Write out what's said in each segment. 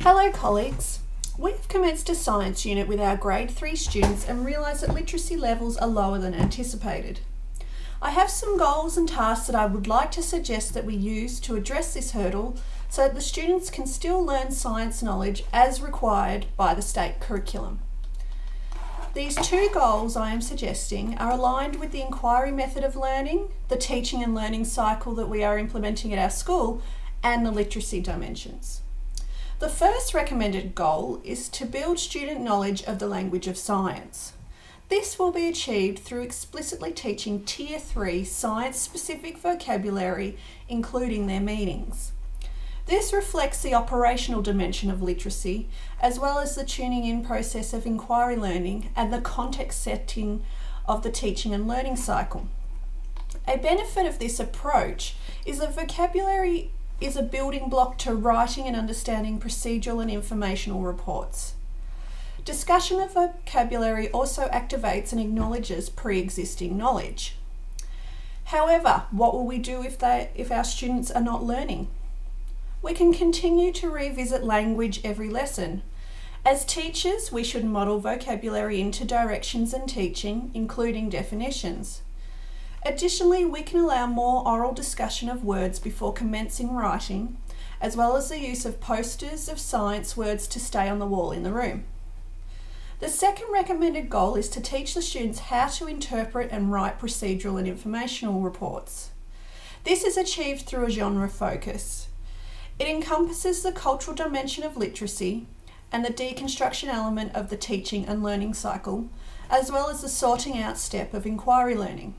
Hello colleagues, we've commenced a science unit with our grade 3 students and realised that literacy levels are lower than anticipated. I have some goals and tasks that I would like to suggest that we use to address this hurdle so that the students can still learn science knowledge as required by the state curriculum. These two goals I am suggesting are aligned with the inquiry method of learning, the teaching and learning cycle that we are implementing at our school, and the literacy dimensions. The first recommended goal is to build student knowledge of the language of science. This will be achieved through explicitly teaching Tier 3 science-specific vocabulary, including their meanings. This reflects the operational dimension of literacy, as well as the tuning in process of inquiry learning and the context setting of the teaching and learning cycle. A benefit of this approach is that vocabulary is a building block to writing and understanding procedural and informational reports. Discussion of vocabulary also activates and acknowledges pre-existing knowledge. However, what will we do if our students are not learning? We can continue to revisit language every lesson. As teachers, we should model vocabulary into directions and teaching, including definitions. Additionally, we can allow more oral discussion of words before commencing writing, as well as the use of posters of science words to stay on the wall in the room. The second recommended goal is to teach the students how to interpret and write procedural and informational reports. This is achieved through a genre focus. It encompasses the cultural dimension of literacy and the deconstruction element of the teaching and learning cycle, as well as the sorting out step of inquiry learning.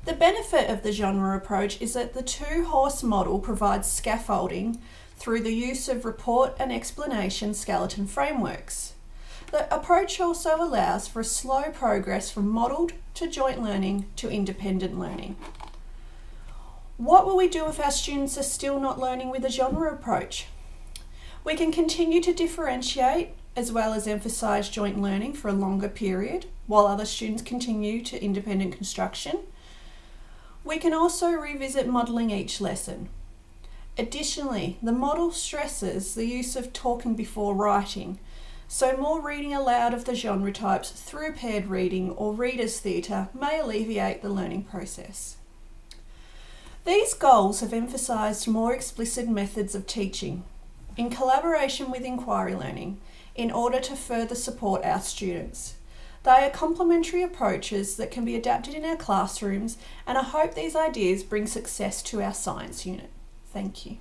The benefit of the genre approach is that the two-horse model provides scaffolding through the use of report and explanation skeleton frameworks. The approach also allows for a slow progress from modelled to joint learning to independent learning. What will we do if our students are still not learning with a genre approach? We can continue to differentiate as well as emphasise joint learning for a longer period while other students continue to independent construction. We can also revisit modelling each lesson. Additionally, the model stresses the use of talking before writing, so more reading aloud of the genre types through paired reading or readers' theatre may alleviate the learning process. These goals have emphasised more explicit methods of teaching, in collaboration with inquiry learning, in order to further support our students. They are complementary approaches that can be adapted in our classrooms, and I hope these ideas bring success to our science unit. Thank you.